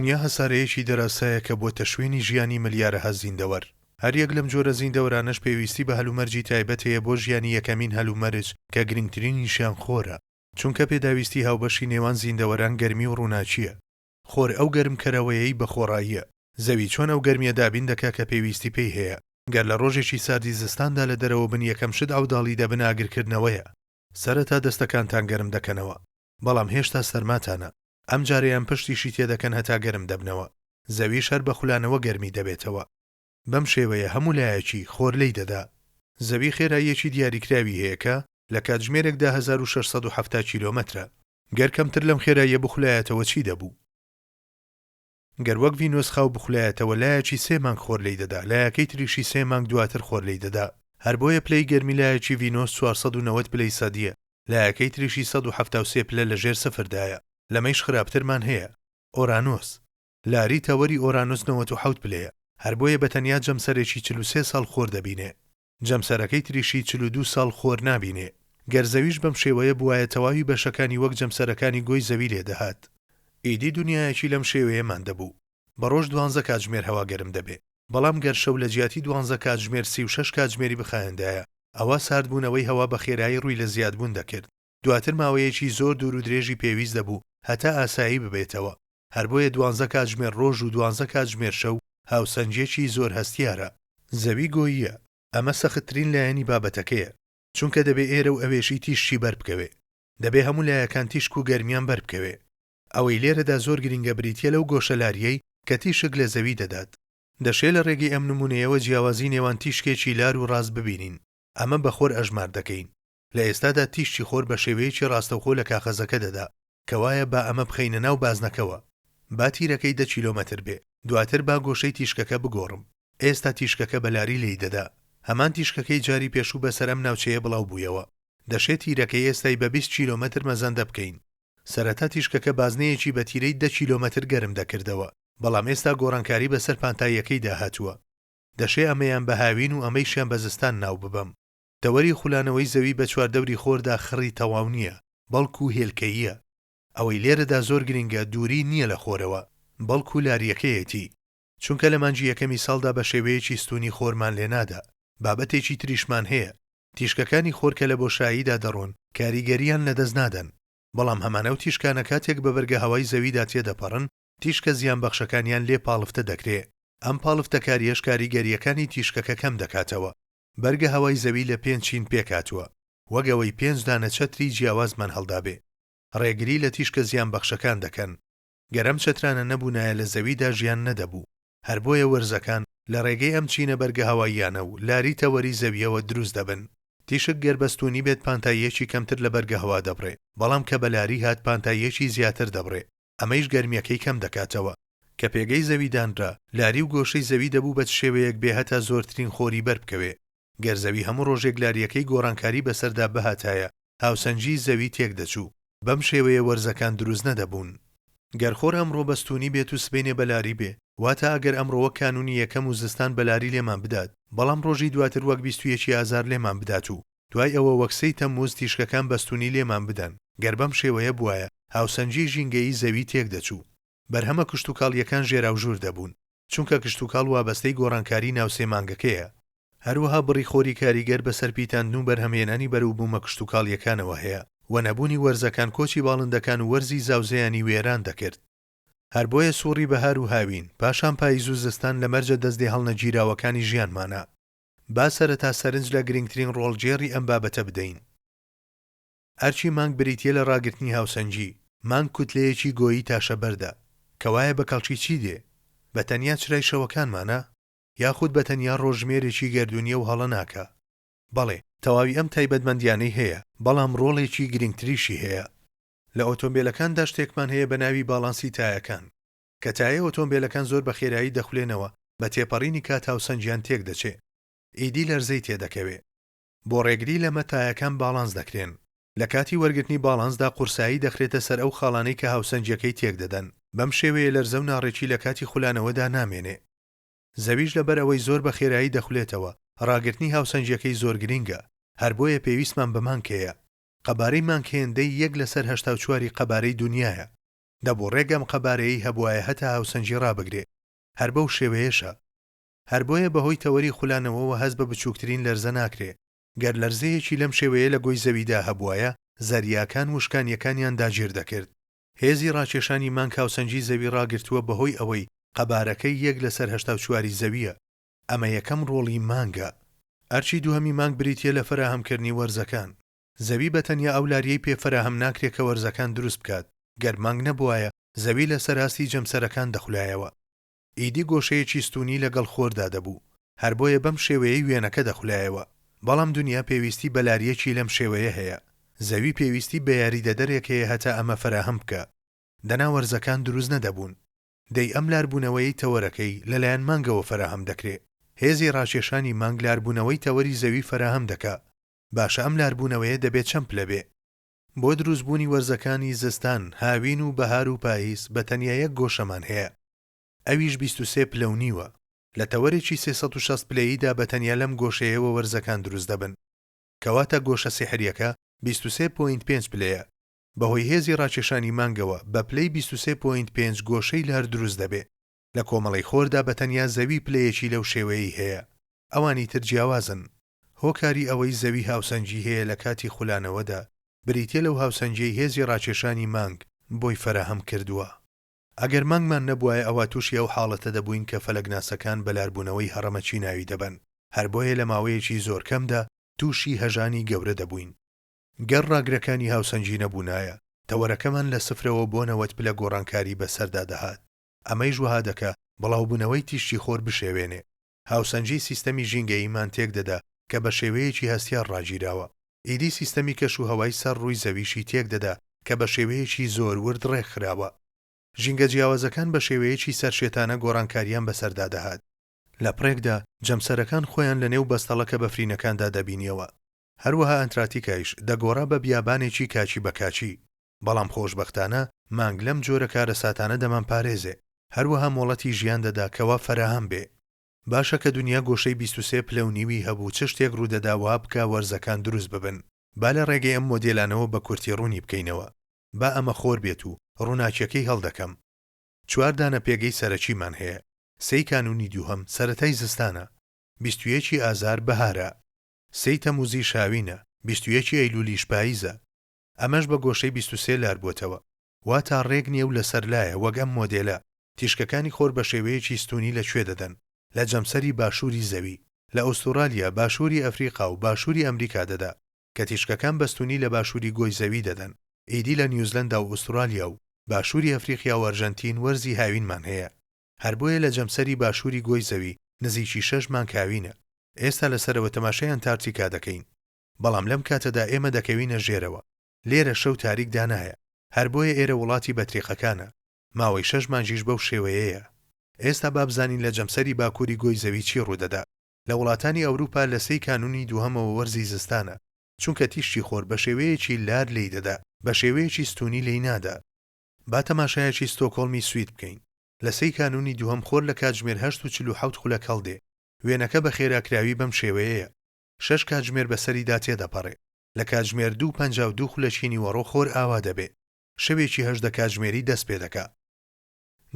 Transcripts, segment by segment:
دنیا هەسارەیەکی دەراسایە کە بۆتە شوێنی ژیانی ملیارەها زیندەوەر. هەر یەک لەم جۆرە زیندەوەرانەش پێویستی بە هەلومەرجی تایبەت هەیە بۆ ژیانی یەکەمین هەلومەرج کە گرنگترینیشیان خۆرە، چونکە پێداویستی هاوبەشی نێوان زیندەوەران گەرمی و ڕووناچیە. خۆر ئەو گەرمکەرەوەیەی بە خۆڕاییە. زەوی چۆن ئەو گەرمیە دابین دەکا کە پێویستی پێی هەیە. گەر لە ڕۆژێکی ساردی زستاندا لە دەرەوە بن یەکەم شت ئاوداڵی دەبن ئاگرکردنەوەیە. سەرەتا دەستەکانتان گەرم دەکەنەوە، بەڵام هێشتا سەرماتانە. ئەم جارەیان پشتیشی تێدەکەن هەتا گەرم دەبنەوە. زەویش هەر بە خولانەوە گەرمی دەبێتەوە. بەم شێوەیە هەموو لایەکی خۆر لێی دەدا. زەوی خێراییەکی دیاریکراوی هەیە کە لە کاتژمێرێکدا 1670 کیلۆمەترە. گەر کەمتر لەم خێراییە بخولایەتەوە چی دەبوو؟ گەر وەک ڤینۆس خاو بخولایەتەوە لایەکی 3 مانگ خۆر لێی دەدا، لایەکەی تریشی 3 مانگ دواتر خۆر لێی دەدا. هەر بۆیە پلەی گەرمی لایەکی ڤینۆس 490 پلەی سەدیە، لایەکەی تریشی 173 پلە لەژێر سەفردایە. لەمەیش خراپترمان هەیە ئۆرانۆس. لاری تەوەری ئۆرانۆس 97 پلەیە، هەر بۆیە بەتەنیا جەمسەرێکی 43 ساڵ خۆر دەبینێ. جەمسەرەکەی تریشی 42 ساڵ خۆر نابینێ. گەر زەویش بەم شێوەیە بوایە تەواوی بەشەکانی وەک جەمسەرەکانی گۆی زەوی لێدەهات. ئیدی دنیایەکی لەم شێوەیەمان دەبوو. بە ڕۆژ 12 کاتژمێر هەوا گەرم دەبێ، بەڵام گەر شەو لە جیاتی 12 کاتژمێر 36 کاتژمێری بخایەندایە، ئەوە ساردبوونەوەی هەوا بە خێرایی ڕووی لە زیادبوون دەکرد. دواتر ماوەیەکی زۆر دوور و درێژی پێویست دەبوو هەتا ئاسایی ببێتەوە. هەر بۆیە 12 کاتژمێر ڕۆژ و 12 کاتژمێر شەو هاوسەنجێکی زۆر هەستیارە. زەوی گۆییە. ئەمە سەختترین لایەنی بابەتەکەیە، چونکە دەبێ ئێرە و ئەوێشی تیشی بەر بکەوێ. دەبێ هەموو لایەکان تیشک و گەرمیان بەر بکەوێ. ئەوەی لێرەدا زۆر گرنگە بریتیە لەو گۆشەلاریەی کە تیشک لە زەوی دەدات. دەشێت لە ڕێگەی ئەم نمونەیەوە جیاوازی نێوان تیشکێکی لار و ڕاست ببینین. ئەمە بە خۆر ئەژمار دەکەین. لە ئێستادا تیشتی خۆر بە شێوەیەکی ڕاستەوخۆ لە کاغەزەکە دەدا، کەوایە با ئەمە بخەینە ناو بازنەکەوە. با تیرەکەی 10 کیلۆمەتر بێ، دواتر با گۆشەی تیشکەکە بگۆڕم. ئێستا تیشکەکە بەلاری لێی دەدا. هەمان تیشکەکەی جاری پێشوو بەسەر ئەم ناوچەیە بڵاو بوویەوە. دەشێت تیرەکەی ئێستای بە 20 کیلۆمەتر مەزەندە بکەین. سەرەتا تیشکەکە بازنەیەکی بە تیرەی 10 کیلۆمەتر گەرم دەکردەوە، بەڵام ئێستا گۆڕانکاری بەسەر پانتاییەکەی داهاتووە. دەشێ ئەمەیان بە هاوین و ئەمەیشیان بە زستان ناو ببەم. تەوەری خولانەوەی زەوی بە چواردەوری خۆردا خڕی تەواو نییە، بەڵکو هێلکەییە. ئەوەی لێرەدا زۆر گرنگە دووری نییە لە خۆرەوە، بەڵکو لاریەکەیەتی. چونکە لە مانجی یەکەمی ساڵدا بە شێوەیەکی ستونی خۆرمان لێنادا. بابەتێکی تریشمان هەیە. تیشکەکانی خۆر کە لە بۆشاییدا دەڕۆن کاریگەریان لەدەست نادەن، بەڵام هەمانە و تیشکانە کاتێک بە بەرگە هەوای زەویدا تێدەپەڕن، تیشکە زیان بەخشەکانیان لێ پاڵفتە دەکرێت. ئەم پاڵفتەکاریەش کاریگەریەکانی تیشکەکە کەم دەکاتەوە. بەرگە هەوای زەوی لە 5 چین پێکاتوە، وەگەوەی 5 دانە چەتری جیاوازمان هەڵدابێ. ڕێگری لە تیشکە زیان بەخشەکان دەکەن. گەرەم چەترانە نەبوونایە لە زەویدا ژیان نەدەبوو. هەر بۆیە وەرزەکان لە ڕێگەی ئەم چینە بەرگە هەواییانە و لاری تەوەری زەویەوە دروست دەبن. تیشک گەر بەستونی بێت پانتاییەکی کەمتر لە بەرگە هەوا دەبڕێ، بەڵام کە بەلاری هات پانتاییەکی زیاتر دەبڕێ. ئەمەیش گەرمیەکەی کەم دەکاتەوە. کە پێگەی زەوی دانرا، لاری و گۆشەی زەوی دەبوو بە شێوەیەک بێ هەتا زۆرترین خۆری بەر بکەوێ. گەر زەوی هەموو ڕۆژێک لاریەکەی گۆڕانکاری بەسەردا بەهاتایە، هاوسەنجی زەوی تێک دەچوو. بەم شێوەیە وەرزەکان دروست نەدەبوون. گەر خۆر ئەمڕۆ بەستونی بێت و سبەینێ بەلاری بێ، واتە ئەگەر ئەمڕۆوە کانونی یەکەم و زستان بەلاری لێمان بدات، بەڵام ڕۆژی دواتر وەک 21 ئازار لێمان بدات و دوای ئەوە وەکسەی تەمموز تیشکەکان بەستونی لێمان بدەن. گەر بەم شێوەیە بوایە، هاوسەنجی ژینگەیی زەوی تێک دەچوو. بەرهەمە کشتوکاڵیەکان ژێرا و ژوور دەبوون، چونکە کشتوکاڵ وابەستەی گۆڕانکاری ناوسێ مانگەکەیە. هەروەها بڕی خۆری کاریگەر بەسەر پیتاندن و بەرهەمهێنانی بەرووبوومە کشتوکاڵیەکانەوە هەیە و نەبوونی وەرزەکان کۆچی باڵندەکان و وەرزی زاوزەیانی وێران دەکرد. هەر بۆیە سووڕی بەهار و هاوین پاشان پاییز و زستان لە مەرجە دەستێ هەڵنەگیراوەکانی ژیانمانە. با سەرەتا سەرنج لە گرنگترین ڕۆڵجێڕی ئەم بابەتە بدەین. ئەرچی مانگ بریتیە لە ڕاگرتنی هاوسەنجی، مانگ کوتلەیەکی گۆیی تاشە بەردە، کەوایە بە کەڵکی چی دێ؟ بە تەنیا چرای شەوەکانمانە؟ یاخود بە تەنیا ڕۆژمێرێکی گەردونیە و هەڵە ناکە؟ بەڵێ، تەواوی ئەم تایبەتمەندیانەی هەیە، بەڵام ڕۆڵێکی گرنگتریشی هەیە. لە ئۆتۆمبیلەکاندا شتێکمان هەیە بە ناوی باڵانسی تایەکان، کە تایە ئۆتۆمبیلەکان زۆر بە خێرایی دەخولێنەوە، بە تێپەڕینی کات هاوسەنجیان تێک دەچێت. ئیدی لەرزەی تێدەکەوێت. بۆ ڕێگری لەمە تایەکان باڵانس دەکرێن. لە کاتی وەرگرتنی باڵانسدا قورسایی دەخرێتە سەر ئەو خاڵانەی کە هاوسەنجەکەی تێک دەدەن. بەم شێوەیە لەرزە و ناڕێکی لە کاتی خولانەوەدا نامێنێ. زەویش لەبەر ئەوەی زۆر بە خێرایی دەخولێتەوە، ڕاگرتنی هاوسەنجەکەی زۆر گرینگە. هەر بۆیە پێویستمان بە مانکەیە. قەبارەی مانکێندەی 1/84 قەبارەی دنیاە. دەبوو ڕێگەم قەبارەیی هەبوایە هەتا هاوسەنجی ڕابگرێ هەر بەو شێوەیەشە هەر بۆیە بەهۆی تەوەری خولانەوەوە هەست بە بچووکترین لەرزە ناکرێ گەر لەرزەیەکی لەم شێوەیە لە گۆی زەویدا هەبوایە زەریاکان وشکانیەکانیان داگیر دەکرد هێزی ڕاکێشانی مانگ هاوسەنجی زەوی ڕاگرتووە بەهۆی ئەوەی قەبارەکەی 1 لەسەر 84 زەویە ئەمە یەکەم ڕۆڵی مانگە ئەرچی دووهەمی مانگ بریتیە لە فراهەمکردنی وەرزەکان زەوی بەتەنیا ئەو لاریەی پێ فراهەم ناکرێت کە وەرزەکان دروست بکات گەر مانگ نەبوایە زەوی لە سەراستی جەمسەرەکان دەخولایەوە ئیدی گۆشەیەکی ستونی لەگەڵ خۆردا دەبوو هەر بۆیە بەم شێوەیەی وێنەکە دەخولایەوە بەڵام دنیا پێویستی بە لاریەکی لەم شێوەیە هەیە زەوی پێویستی بە یاریدەدەرێک هەیە هەتا ئەمە فراهەم بکە دەنا وەرزەکان دروست نەدەبوون دەی ئەم لاربوونەوەی تەوەرەکەی لەلایەن مانگەوە فراهەم دەکرێت هێزی ڕاکێشانی مانگ لاربوونەوەی تەوەری زەوی فراهەم دەکا باشە ئەم لاربوونەوەیە دەبێت چەند پلەبێ بۆ دروستبوونی وەرزەکانی زستان هاوین و بەهار و پاییز بە تەنیا یەک گۆشەمان هەیە ئەویش 23 پلە و نیوە لە تەوەرێکی 360 پلەییدا بە تەنیا لەم گۆشەیەوە وەرزەکان دروست دەبن کەواتە گۆشە سیحریەکە 23.5 پلەیە بەهۆی هێزی ڕاکێشانی مانگەوە بە پلەی 23.5 گۆشەی لەر دروست دەبێت لە کۆمەڵی خۆردا بە تەنیا زەوی پلەیەکی لەو شێوەیەی هەیە ئەوانی تر جیاوازن هۆکاری ئەوەی زەوی هاوسەنجی هەیە لە کاتی خولانەوەدا بریتیە لەو هاوسەنجەی هێزی ڕاکێشانی مانگ بۆی فراهەم کردووە ئەگەر مانگمان نەبوایە ئەوە تووشی ئەو حاڵەتە دەبووین کە فەلەگناسەکان بەلاربوونەوەی هەڕەمەچی ناوی دەبن هەر بۆیە لە ماوەیەکی زۆر کەمدا تووشی هەژانی گەورە دەبووین گەر ڕاگرەکانی هاوسەنجی نەبوونایە تەوەرەکەمان لە سفرەوە بۆ 90 پلە گۆڕانکاری بەسەردا دەهات ئەمەی ژوها دەکا بڵاوبوونەوەی تیشتی خۆر بشێوێنێ هاوسەنجی سیستەمی ژینگەییمان تێک دەدا کە بە شێوەیەکی هەستیار ڕاگیراوە ئیدی سیستەمی کەش و هەوای سەر ڕووی زەویشی تێک دەدا کە بە شێوەیەکی زۆر ورد ڕێکخراوە ژینگە جیاوازەکان بە شێوەیەکی سەرشێتانە گۆڕانکاریان بەسەردا دەهات لە پڕێکدا جەمسەرەکان خۆیان لە نێو بەستەڵەکە بەفرینەکاندا دەبینیەوە هەروەها ئەنتارکتیکایش دەگۆڕا بە بیابانێکی کاچی بە کاچی بەڵام خۆشبەختانە مانگ لەم جۆرە کارە ساتانە دەمان پارێزێ هەروەها مۆڵەتی ژیان دەدا کەوا فراهەم بێ باشە کە دنیا گۆشەی 23 پلە و نیوی هەبوو چ شتێک ڕوودەداوە بکە وەرزەکان دروست ببن با لە ڕێگەی ئەم مۆدێلانەوە بە کورتی ڕوونی بکەینەوە با ئەمە خۆر بێت و ڕووناکیەکەی هەڵدەکەم 4 دانە پێگەی سەرەکیمان هەیە 3 کانونی دووهەم سەرەتای زستانە 21 ئازار بەهارە 3 تەموزی شاوینە 21 ئەیلولیش پاییزە ئەمەش بە گۆشەی 23 لار بووتەوە وا تا ڕێک نییە و لەسەر لایە وەک ئەم مۆدێلە تیشکەکانی خۆر بە شێوەیەکی ستونی لەکوێ دەدەن لە جەمسەری باشووری زەوی لە ئوسترالیا باشووری ئەفریقا و باشووری ئەمریکا دەدا کە تیشکەکان بەستونی لە باشووری گۆی زەوی دەدەن ئیدی لە نیوزلەندا و ئوسترالیا و باشووری ئەفریقیا و ئەرژەنتین وەرزی هاوینمان هەیە هەر بۆیە لە جەمسەری باشووری گۆی زەوی نزیکی 6 مانگ هاوینە ئێستا لەسەرەوە تەماشای ئەنتارکتیکا دەکەین بەڵام لەم کاتەدا ئێمە دەکەوینە ژێرەوە لێرە شەو تاریک دانایە هەر بۆیە ئێرە وڵاتی بەتریقەکانە ماوەی 6 مانجیش بەو شێوەیەیە ئێستا بابزانین لە جەمسەری باکووری گۆی زەوی چی ڕوودەدا لە وڵاتانی ئەوروپا لە 3 کانونی دووهەمەوە وەرزی زستانە چونکە تیشتی خۆر بە شێوەیەکی لار لی دەدا بە شێوەیەکی ستونی لی نادا با تەماشایەکی ستۆکۆڵمی سوید بکەین لە 3 کانونی دووهەم خۆر لە کاتژمێر 8:47 خولەک هەڵدێ وێنەکە بە خێراکراوی بەم شێوەیەیە 6 کاتژمێر بەسەریدا تێدەپەڕێ لە کاتژمێر 2:52 خولەکینی وەڕۆ خۆر ئاوا دەبێ شەوێکی 8 کاتژمێری دەست پێ دەکا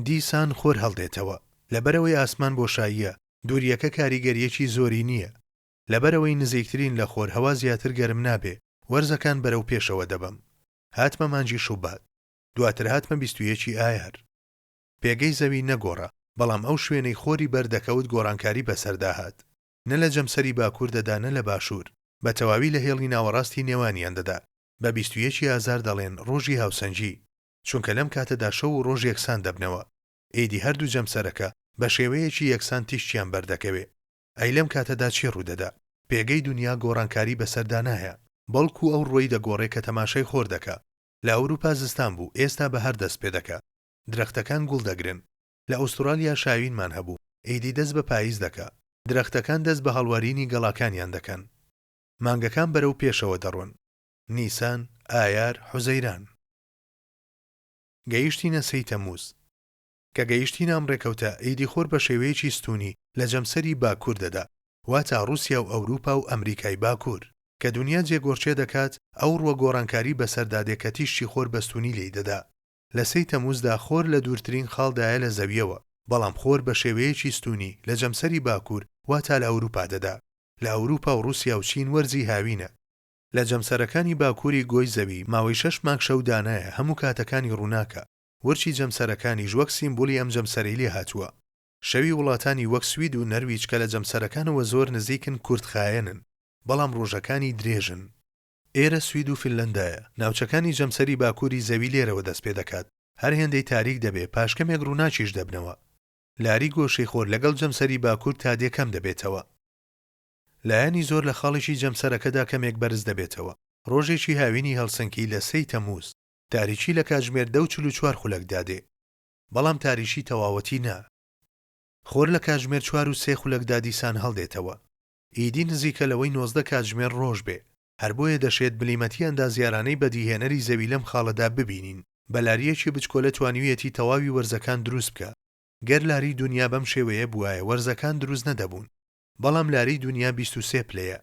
دیسان خۆر هەڵدێتەوە لەبەرەوەی ئاسمان بۆشاییە دووریەکە کاریگەریەکی زۆری نییە لەبەرەوەی نزیکترین لە خۆر هەوا زیاتر گەرم نابێ وەرزەکان بەرەو پێشەوە دەبم هاتمە مانجی شوبات دواتر هاتمە 21 ئایار پێگەی زەوی نەگۆڕە بەڵام ئەو شوێنەی خۆری بەردەکەوت گۆڕانکاری بەسەرداهات نە لە جەمسەری باکوور دەدا نە لە باشوور بە تەواوی لە هێڵی ناوەڕاستی نێوانیان دەدا بە 21 ئازار دەڵێن ڕۆژی هاوسەنجی چونکە لەم کاتەدا شەو و ڕۆژ یەکسان دەبنەوە ئیدی هەردوو جەمسەرەکە بە شێوەیەکی یەکسان تیشتیان بەردەکەوێ ئەی لەم کاتەدا چی ڕوودەدا پێگەی دنیا گۆڕانکاری بەسەردا نایە بەڵکو ئەو ڕۆی دەگۆڕێ کە تەماشای خۆر دەکا لە ئەوروپا زستان بوو ئێستا بەهار دەست پێ دەکا درەختەکان گوڵ دەگرن لە ئوسترالیا شاوینمان هەبوو ئیدی دەست بە پاییز دەکا درەختەکان دەست بە هەڵوارینی گەڵاکانیان دەکەن مانگەکان بەرەو پێشەوە دەڕۆن نیسان ئایار حوزەیران گەیشتینە 3 تەموز کە گەیشتینە ئەم ڕێکەوتە ئیدی خۆر بە شێوەیەکی ستونی لە جەمسەری باکوور دەدا واتە رووسیا و ئەوروپا و ئەمریکای باکوور کە دنیا جێگۆرچێ دەکات ئەو ڕووە گۆڕانکاری بەسەردادێ کە تیشتی خۆر بەستونی لێی دەدا لە 3 تەمووزدا خۆر لە دوورترین خاڵدایە لە زەویەوە، بەڵام خۆر بە شێوەیەکی ستونی لە جەمسەری باکوور واتا لە ئەوروپا دەدا. لە ئەوروپا و رووسیا و چین وەرزی هاوینە. لە جەمسەرەکانی باکووری گۆی زەوی ماوەی 6 مانگ شەو دانایە هەموو کاتەکانی ڕووناکە. ورچی جەمسەرەکانی وەک سیمبۆلی ئەم جەمسەرەی لێ هاتووە. شەوی وڵاتانی وەک سوید و نەرویج کە لە جەمسەرەکانەوە زۆر نزیکن کورتخایەنن، بەڵام ڕۆژەکانی درێژن. ئێرە سوید و فینلەندایە. ناوچەکانی جەمسەری باکووری زەوی لێرەوە دەست پێ دەکات. هەر هێندەی تاریک دەبێ پاشکەمێک ڕووناکیش دەبنەوە. لاری گۆشەی خۆر لەگەڵ جەمسەری باکوور تا دێکەم دەبێتەوە. لایەنی زۆر لە خاڵێکی جەمسەرەکەدا کەمێک بەرز دەبێتەوە. ڕۆژێکی هاوینی هەڵسەنکی لە 3 تەمووز تاریکی لە کاتژمێر 10:44 خولەک دادێ، بەڵام تاریشی تەواوەتی نا. خۆر لە کاتژمێر 4:03 خولەکدا دیسان هەڵدێتەوە. ئیدی نزیکە لەوەی 19 کاتژمێر ڕۆژ بێ. هەر بۆیە دەشێت بلیمەتی ئەندازیارانەی بەدیهێنەری زەوی لەم خاڵەدا ببینین. بەلاریەکی بچکۆلە توانیویەتی تەواوی وەرزەکان دروست بکە. گەر لاری دنیا بەم شێوەیە بوایە وەرزەکان دروست نەدەبوون. بەڵام لاری دنیا 23 پلەیە.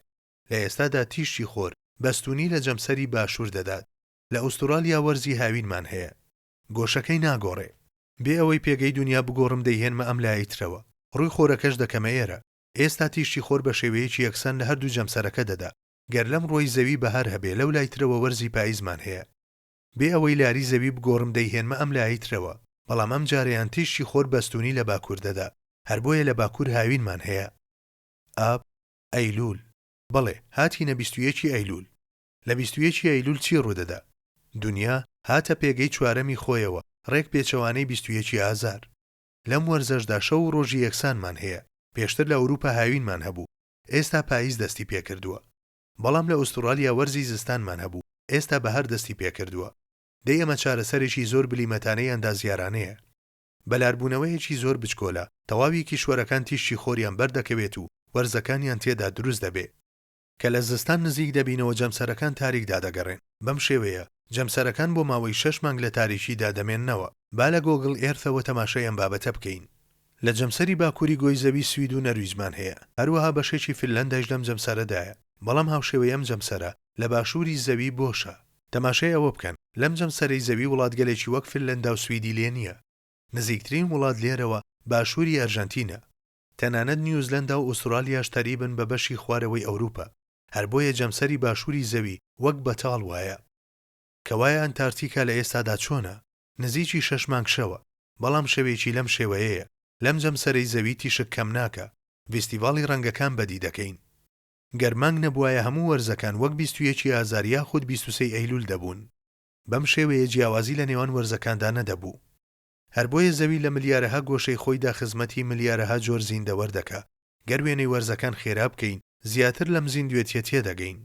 لە ئێستادا تیشتی خۆر بەستونی لە جەمسەری باشوور دەدات. لە ئوسترالیا وەرزی هاوینمان هەیە. گۆشەکەی ناگۆڕێ. بێ ئەوەی پێگەی دنیا بگۆڕم دەیهێنمە ئەم لایترەوە. ڕووی خۆرەکەش دەکەمە ئێرە. ئێستا تیشتی خۆر بە شێوەیەکی یەکسان لە هەردوو جەمسەرەکە دەدا. گەر لەم ڕۆی زەوی بەهار هەبێ لەو لایترەوە وەرزی پاییزمان هەیە. بێ ئەوەی لاری زەوی بگۆڕم دەیهێنمە ئەم لایترەوە، بەڵام ئەم جارەیان تیشتی خۆر بەستونی لە باکوور دەدا. هەر بۆیە لە باکوور هاوینمان هەیە. ئاب ئەیلول. بەڵێ هاتینە 21 ئەیلول. لە 21 ئەیلول چی ڕوودەدا؟ دنیا هاتە پێگەی چوارەمی خۆیەوە، ڕێک پێچەوانەی 21 ئازار. لەم وەرزەشدا شەو و ڕۆژی یەکسانمان هەیە. پێشتر لە ئەوروپا هاوینمان هەبوو، ئێستا پاییز دەستی پێکردووە. بەڵام لە ئوسترالیا وەرزی زستانمان هەبوو، ئێستا بەهار دەستی پێکردووە. دەی ئەمە چارەسەرێکی زۆر بلیمەتانەی ئەندازیارانەیە. بەلاربوونەوەیەکی زۆر بچکۆلە تەواوی کیشوەرەکان تیشتی خۆریان بەردەکەوێت و وەرزەکانیان تێدا دروست دەبێ. کە لە زستان نزیک دەبینەوە جەمسەرەکان تاریکدا دەگەڕێن. بەم شێوەیە جەمسەرەکان بۆ ماوەی 6 مانگ لە تاریشیدا دەمێننەوە. با لە گۆگڵ ئێرثەوە تەماشای ئەم بابەتە بکەین. لە جەمسەری باکووری گۆی زەوی سوید و نەرویجمان هەیە. هەروەها بەشێکی فینلەندەش لەم جەمسەرەدایە. بەڵام هاوشێوەی ئەم جەمسەرە لە باشووری زەوی بۆشە. تەماشای ئەوە بکەن لەم جەمسەرەی زەوی وڵاتگەلێکی وەک فینلەندا و سویدی لێ نییە. نزیکترین وڵات لێرەوە باشووری ئەرژەنتینە. تەنانەت نیوزلەندا و ئوسترالیاش تەریبن بە بەشی خوارەوەی ئەوروپا. هەر بۆیە جەمسەری باشووری زەوی وەک بەتاڵ وایە. کەوایە ئەنتارکتیکا لە ئێستادا چۆنە؟ نزیکی 6 مانگ شەوە، بەڵام شەوێکی لەم شێوەیەیە. لەم جەمسەرەی زەوی تیشک کەم ناکە. فیستیڤاڵی ڕەنگەکان بەدی دەکەین. گەرمانگ نەبوایە هەموو وەرزەکان وەک 21 ئازار یاخود 23 ئەیلول دەبوون. بەم شێوەیە جیاوازی لە نێوان وەرزەکاندا نەدەبوو. هەر بۆیە زەوی لە ملیارەها گۆشەی خۆیدا خزمەتی ملیارەها جۆر زیندە وەردەکە. گەر وێنەی وەرزەکان خێرا بکەین زیاتر لەم زیندوێتیە تێدەگەین.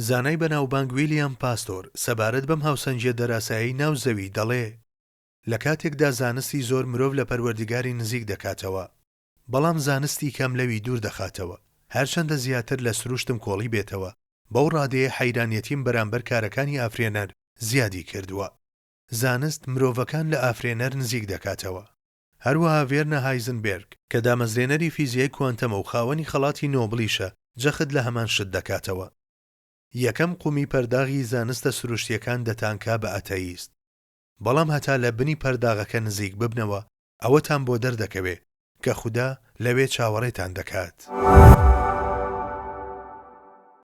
زانای بەناوبانگ ویلیام پاستۆر سەبارەت بەم هاوسەنجیە دەراسایی ناو زەوی دەڵێ لە کاتێکدا زانستی زۆر مرۆڤ لە پەروەردگاری نزیک دەکاتەوە، بەڵام زانستی کەم لەوی دوور دەخاتەوە. هەرچەندە زیاتر لە سروشتم کۆڵی بێتەوە، بەو ڕادەیە حەیرانیەتیم بەرامبەر کارەکانی ئافرێنەر زیادی کردووە. زانست مرۆڤەکان لە ئافرێنەر نزیک دەکاتەوە. هەروەها ڤێرنە هایزنبێرگ کە دامەزرێنەری فیزیای کوانتەمە و خاوەنی خەڵاتی نۆبلیشە جەخت لە هەمان شت دەکاتەوە. یەکەم قومی پەرداغی زانستە سروشتیەکان دەتانکا بە ئەتەیست. بەڵام هەتا لە بنی پەرداغەکە نزیک ببنەوە ئەوەتان بۆ دەردەکەوێ کە خودا لەوێ چاوەڕێتان دەکات.